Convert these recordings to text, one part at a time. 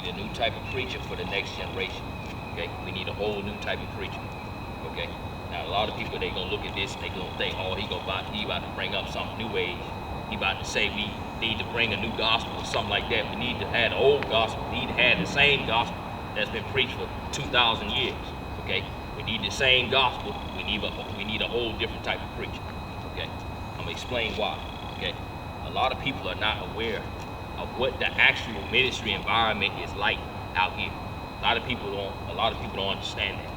a new type of preacher for the next generation. Okay, we need a whole new type of preacher. Okay, now a lot of people, they gonna look at this and they gonna think, oh, he about to bring up some new age. He about to say we need to bring a new gospel or something like that. We need to have the old gospel. We need to have the same gospel that's been preached for 2,000 years. Okay, we need the same gospel. We need a whole different type of preacher. Okay, I'm gonna explain why. Okay, a lot of people are not aware of what the actual ministry environment is like out here. A lot of people don't understand that.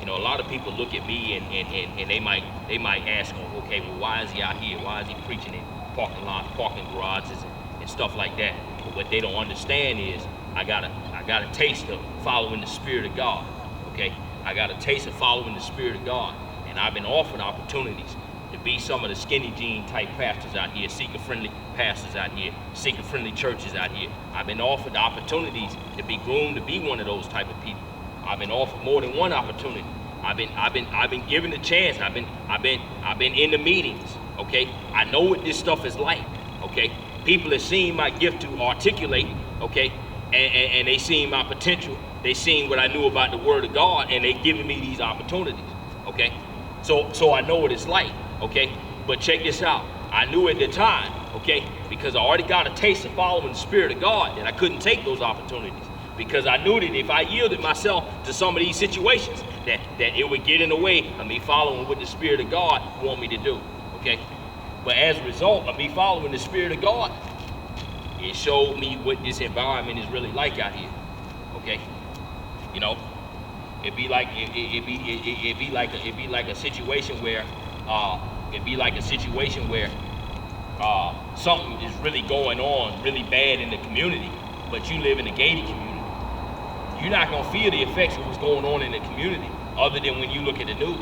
You know, a lot of people look at me and they might ask, oh, okay, well, why is he out here? Why is he preaching in parking lots, parking garages, and stuff like that? But what they don't understand is I got a taste of following the Spirit of God. Okay, I got a taste of following the Spirit of God, and I've been offered opportunities to be some of the skinny jean type pastors out here, seeker-friendly pastors out here, seeker-friendly churches out here. I've been offered opportunities to be groomed to be one of those type of people. I've been offered more than one opportunity. I've been given the chance. I've been in the meetings. Okay, I know what this stuff is like. Okay, people have seen my gift to articulate. Okay, and they seen my potential. They seen what I knew about the Word of God, and they giving me these opportunities. Okay, so I know what it's like. Okay, but check this out. I knew at the time. Okay, because I already got a taste of following the Spirit of God, that I couldn't take those opportunities. Because I knew that if I yielded myself to some of these situations, that it would get in the way of me following what the Spirit of God want me to do. Okay, but as a result of me following the Spirit of God, it showed me what this environment is really like out here. Okay, you know, it'd be like a situation where something is really going on really bad in the community, but you live in a gated community. You're not gonna feel the effects of what's going on in the community, other than when you look at the news.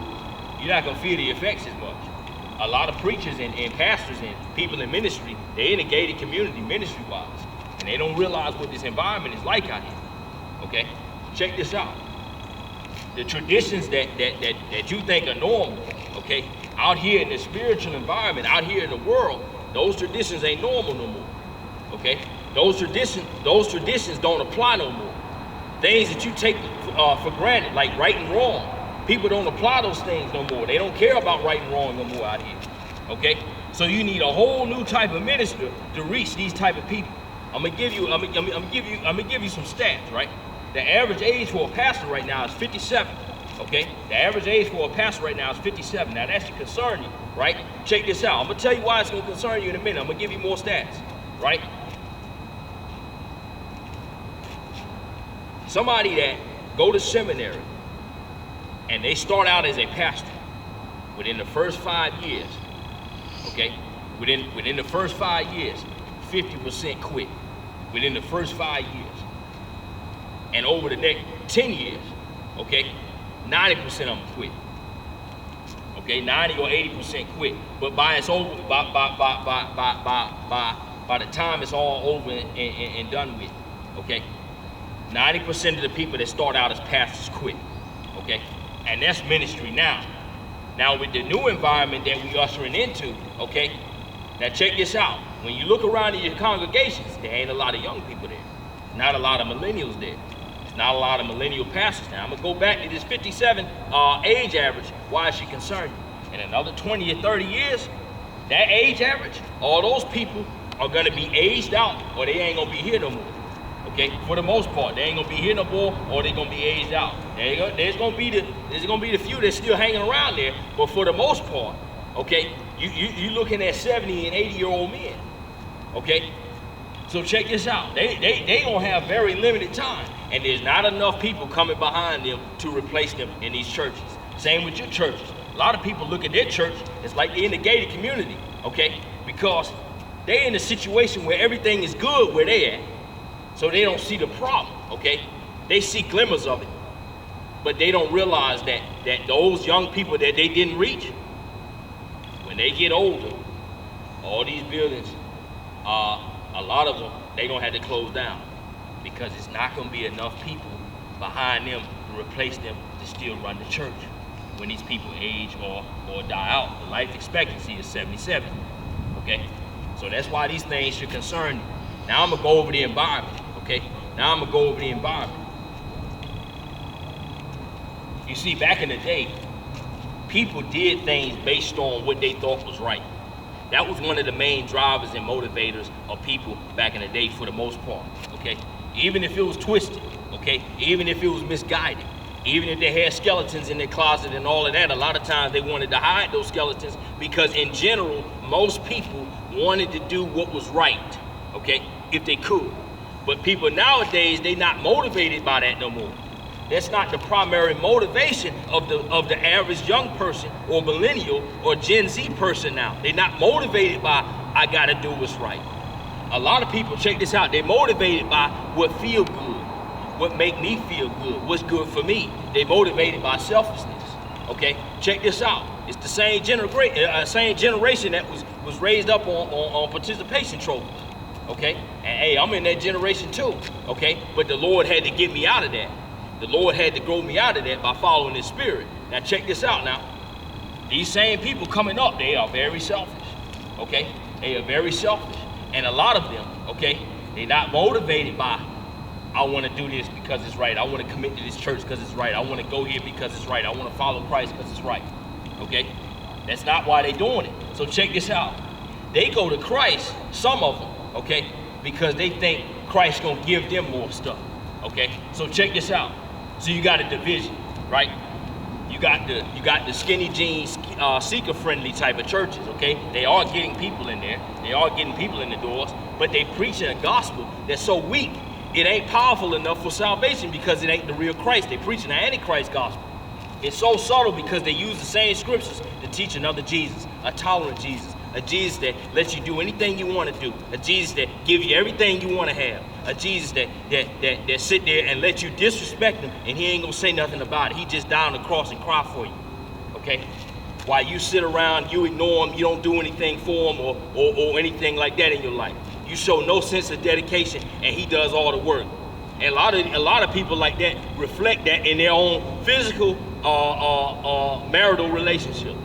You're not gonna feel the effects as much. A lot of preachers and pastors and people in ministry, they're in a gated community ministry-wise, and they don't realize what this environment is like out here. Okay, check this out. The traditions that you think are normal, okay, out here in the spiritual environment, out here in the world, those traditions ain't normal no more. Okay, those traditions don't apply no more. Things that you take for granted, like right and wrong, people don't apply those things no more. They don't care about right and wrong no more out here. Okay, so you need a whole new type of minister to reach these type of people. I'm gonna give you some stats, right? The average age for a pastor right now is 57. Okay, the average age for a pastor right now is 57. Now that should concern you, right? Check this out. I'm gonna tell you why it's gonna concern you in a minute. I'm gonna give you more stats, right? Somebody that go to seminary and they start out as a pastor, within the first 5 years, okay, within the first 5 years, 50% quit within the first 5 years. And over the next 10 years, okay, 90% of them quit. Okay, 90 or 80% quit. But by the time it's all over and done with, okay, 90% of the people that start out as pastors quit. Okay, and that's ministry now. Now with the new environment that we ushering into, okay, now check this out. When you look around in your congregations, there ain't a lot of young people there. Not a lot of millennials there. There's not a lot of millennial pastors now. I'm gonna go back to this 57 age average. Why it should concern you? In another 20 or 30 years, that age average, all those people are gonna be aged out, or they ain't gonna be here no more. Okay, for the most part, they ain't gonna be here no more, or they gonna be aged out. There's gonna be the few that's still hanging around there, but for the most part, okay, you looking at 70 and 80-year-old men. Okay, so check this out. They gonna have very limited time, and there's not enough people coming behind them to replace them in these churches. Same with your churches. A lot of people look at their church, it's like they're in a gated community, okay, because they're in a situation where everything is good where they at. So they don't see the problem, okay? They see glimmers of it, but they don't realize that those young people that they didn't reach, when they get older, all these buildings, a lot of them, they gonna have to close down because it's not gonna be enough people behind them to replace them to still run the church when these people age or die out. The life expectancy is 77, okay? So that's why these things should concern you. Now I'm gonna go over the environment, okay? Now I'm gonna go over the environment. You see, back in the day, people did things based on what they thought was right. That was one of the main drivers and motivators of people back in the day for the most part, okay? Even if it was twisted, okay? Even if it was misguided, even if they had skeletons in their closet and all of that, a lot of times they wanted to hide those skeletons because in general, most people wanted to do what was right, okay? If they could. But people nowadays, they're not motivated by that no more. That's not the primary motivation of the average young person or millennial or Gen Z person now. They're not motivated by, I gotta do what's right. A lot of people, check this out, they're motivated by what feel good, what make me feel good, what's good for me. They're motivated by selfishness, okay? Check this out. It's the same generation that was raised up on participation trophies, okay? And hey, I'm in that generation too, okay? But the Lord had to get me out of that. The Lord had to grow me out of that by following His Spirit. Now check this out now. These same people coming up, they are very selfish, okay? They are very selfish. And a lot of them, okay, they're not motivated by, I want to do this because it's right. I want to commit to this church because it's right. I want to go here because it's right. I want to follow Christ because it's right, okay? That's not why they're doing it. So check this out. They go to Christ, some of them, okay, because they think Christ's going to give them more stuff, okay? So check this out. So you got a division, right? You got the skinny jeans, seeker-friendly type of churches, okay? They are getting people in there. They are getting people in the doors, but they preaching a gospel that's so weak, it ain't powerful enough for salvation because it ain't the real Christ. They preaching an antichrist gospel. It's so subtle because they use the same scriptures to teach another Jesus, a tolerant Jesus, a Jesus that lets you do anything you want to do, a Jesus that gives you everything you want to have, a Jesus that sit there and let you disrespect Him and He ain't gonna say nothing about it. He just died on the cross and cry for you, okay? While you sit around, you ignore Him, you don't do anything for Him or anything like that in your life. You show no sense of dedication and He does all the work. And a lot of people like that reflect that in their own physical marital relationships.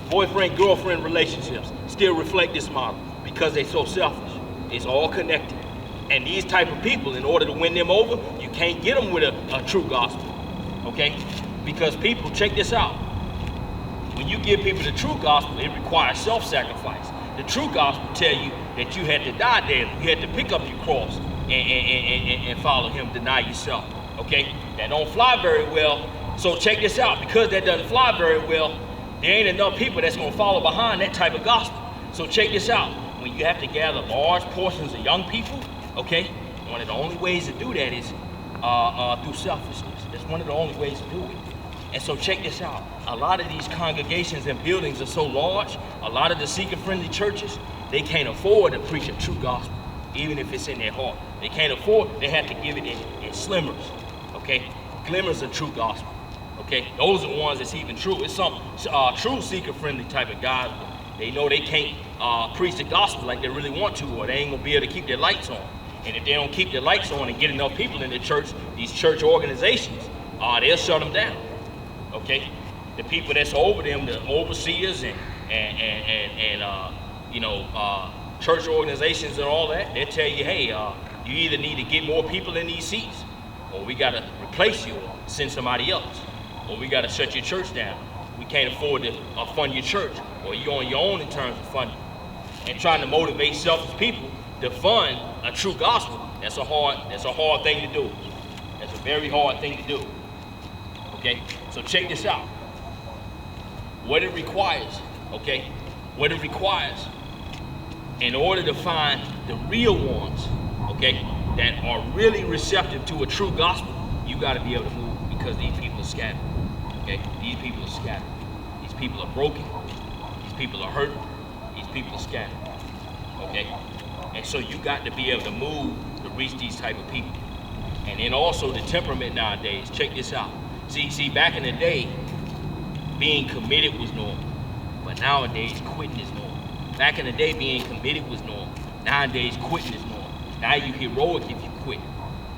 Boyfriend-girlfriend relationships still reflect this model because they're so selfish. It's all connected. And these type of people, in order to win them over, you can't get them with a true gospel, okay? Because people, check this out. When you give people the true gospel, it requires self-sacrifice. The true gospel tell you that you had to die daily. You had to pick up your cross and follow Him, deny yourself, okay? That don't fly very well. So check this out. Because that doesn't fly very well, there ain't enough people that's gonna follow behind that type of gospel. So check this out. When you have to gather large portions of young people, okay, one of the only ways to do that is through selfishness. That's one of the only ways to do it. And so check this out. A lot of these congregations and buildings are so large, a lot of the seeker-friendly churches, they can't afford to preach a true gospel, even if it's in their heart. They can't afford, they have to give it in slimmers, okay? Glimmers of true gospel, okay? Those are the ones that's even true. It's some true seeker-friendly type of guys. They know they can't preach the gospel like they really want to, or they ain't gonna be able to keep their lights on. And if they don't keep their lights on and get enough people in the church, these church organizations, they'll shut them down, okay? The people that's over them, the overseers and church organizations and all that, they'll tell you, hey, you either need to get more people in these seats, or we gotta replace you or send somebody else, or we gotta shut your church down. We can't afford to fund your church, or you're on your own in terms of funding. And trying to motivate selfish people to fund a true gospel, that's a hard thing to do. That's a very hard thing to do. Okay? So check this out. What it requires, okay? What it requires in order to find the real ones, okay, that are really receptive to a true gospel, you gotta be able to move because these people are scattered. Okay? These people are scattered. These people are broken. These people are hurt. These people are scattered. Okay? And so you got to be able to move to reach these type of people. And then also the temperament nowadays. Check this out. See, back in the day, being committed was normal. But nowadays, quitting is normal. Back in the day, being committed was normal. Nowadays, quitting is normal. Now you're heroic if you quit.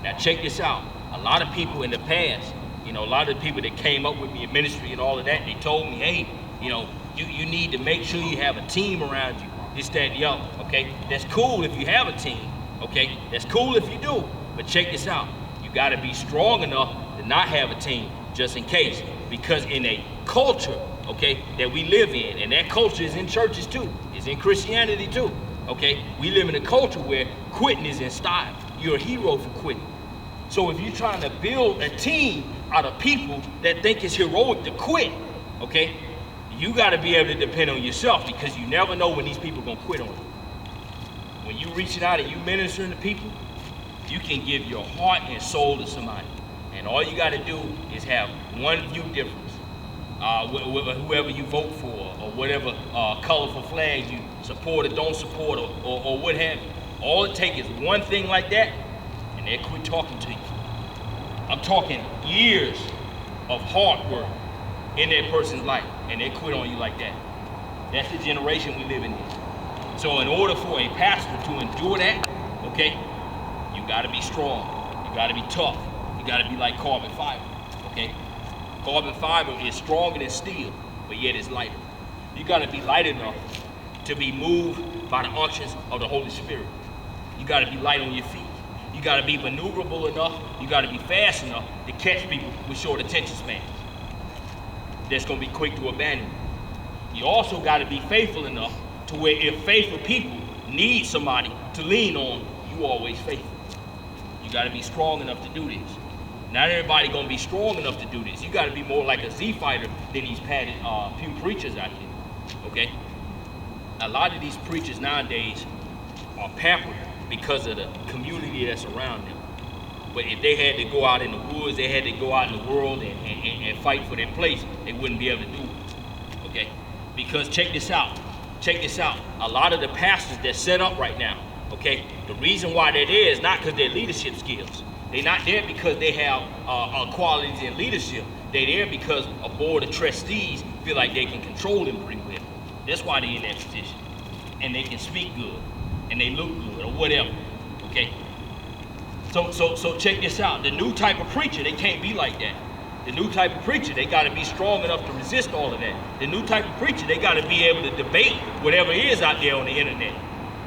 Now check this out. A lot of people in the past, a lot of the people that came up with me in ministry and all of that, they told me, hey, you need to make sure you have a team around you, this, that, and the other, okay? That's cool if you have a team, okay? That's cool if you do, But check this out. You got to be strong enough to not have a team just in case. Because in a culture, okay, that we live in, and that culture is in churches too, it's in Christianity too, okay? We live in a culture where quitting is in style. You're a hero for quitting. So if you're trying to build a team out of people that think it's heroic to quit, okay, you got to be able to depend on yourself, because you never know when these people are going to quit on you. When you reaching out and you ministering to people, you can give your heart and soul to somebody. And all you got to do is have one view difference. Whoever you vote for, or whatever colorful flag you support or don't support, or what have you. All it takes is one thing like that, and they quit talking to you. I'm talking years of hard work in that person's life, and they quit on you like that. That's the generation we live in. So in order for a pastor to endure that, okay, you gotta be strong, you gotta be tough, you gotta be like carbon fiber, okay? Carbon fiber is stronger than steel, but yet it's lighter. You gotta be light enough to be moved by the unctions of the Holy Spirit. You gotta be light on your feet. You gotta be maneuverable enough, you gotta be fast enough to catch people with short attention spans. That's gonna be quick to abandon you. You also gotta be faithful enough to where if faithful people need somebody to lean on, you always faithful. You gotta be strong enough to do this. Not everybody gonna be strong enough to do this. You gotta be more like a Z fighter than these padded few preachers out here, okay? A lot of these preachers nowadays are pampered because of the community that's around them. But if they had to go out in the woods, they had to go out in the world and fight for their place, they wouldn't be able to do it, okay? Because check this out. A lot of the pastors that's set up right now, okay, the reason why they're there is not because they're leadership skills. They're not there because they have qualities in leadership. They're there because a board of trustees feel like they can control them pretty well. That's why they're in that position. And they can speak good, and they look good, or whatever, okay? So check this out. The new type of preacher, they can't be like that. The new type of preacher, they got to be strong enough to resist all of that. The new type of preacher, they got to be able to debate whatever is out there on the internet,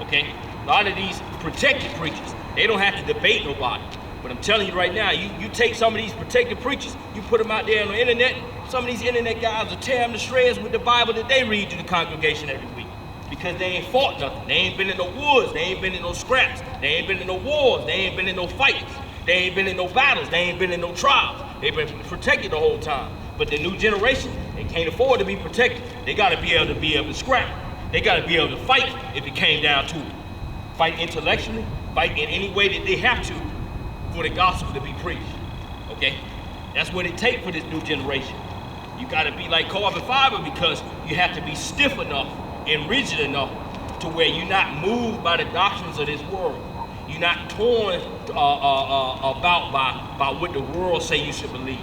okay? A lot of these protected preachers, they don't have to debate nobody. But I'm telling you right now, you take some of these protected preachers, you put them out there on the internet, some of these internet guys will tear them to shreds with the Bible that they read to the congregation every week. Because they ain't fought nothing. They ain't been in no woods. They ain't been in no scraps. They ain't been in no wars. They ain't been in no fights. They ain't been in no battles. They ain't been in no trials. They've been protected the whole time. But the new generation, they can't afford to be protected. They got to be able to scrap. They got to be able to fight if it came down to it. Fight intellectually, fight in any way that they have to for the gospel to be preached, okay? That's what it takes for this new generation. You got to be like carbon fiber, because you have to be stiff enough and rigid enough to where you're not moved by the doctrines of this world. You're not torn about by what the world say you should believe.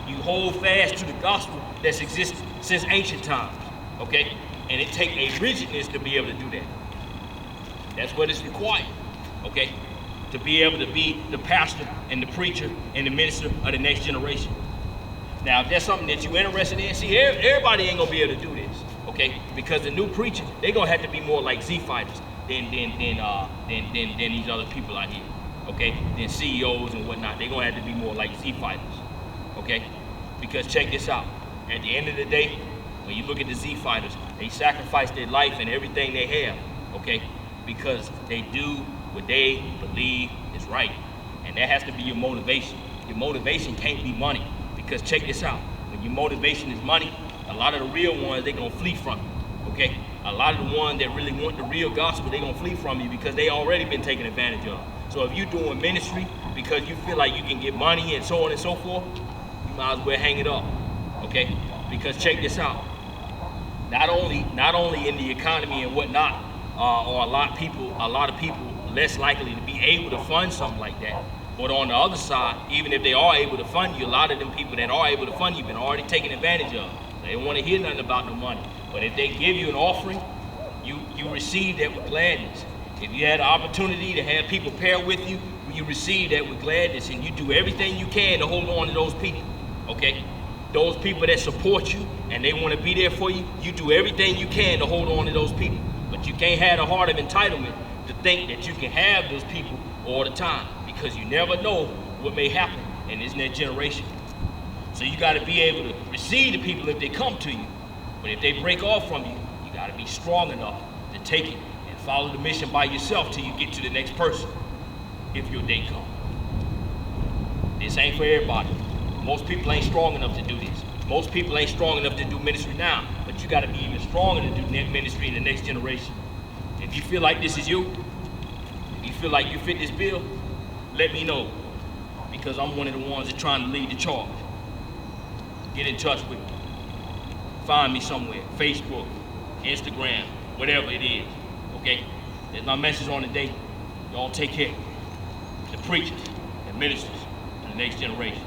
You hold fast to the gospel that's existed since ancient times, okay? And it takes a rigidness to be able to do that. That's what is required, okay? To be able to be the pastor and the preacher and the minister of the next generation. Now, if that's something that you're interested in, see, everybody ain't gonna be able to do this, okay? Because the new preacher, they're gonna have to be more like Z fighters than these other people out here, okay? Than CEOs and whatnot. They're gonna have to be more like Z fighters, okay? Because check this out. At the end of the day, when you look at the Z fighters, they sacrifice their life and everything they have, okay? Because they do what they believe is right. And that has to be your motivation. Your motivation can't be money. Because check this out. When your motivation is money, a lot of the real ones, they're gonna flee from you, okay? A lot of the ones that really want the real gospel, they're gonna flee from you because they already been taken advantage of. So if you're doing ministry because you feel like you can get money and so on and so forth, you might as well hang it up, okay? Because check this out. Not only in the economy and whatnot, are a lot of people less likely to be able to fund something like that. But on the other side, even if they are able to fund you, a lot of them people that are able to fund you been already taken advantage of. They don't want to hear nothing about no money. But if they give you an offering, you receive that with gladness. If you had the opportunity to have people pair with you, you receive that with gladness, and you do everything you can to hold on to those people, okay? Those people that support you and they want to be there for you, you do everything you can to hold on to those people. But you can't have the heart of entitlement to think that you can have those people all the time. because you never know what may happen in this next generation. So you got to be able to receive the people if they come to you. But if they break off from you, you got to be strong enough to take it and follow the mission by yourself till you get to the next person, if your day comes. This ain't for everybody. Most people ain't strong enough to do this. Most people ain't strong enough to do ministry now, but you got to be even stronger to do ministry in the next generation. If you feel like this is you, if you feel like you fit this bill, let me know, because I'm one of the ones that's trying to lead the charge. Get in touch with me. Find me somewhere, Facebook, Instagram, whatever it is, okay? That's my message on the day. Y'all take care. The preachers and ministers and the next generation.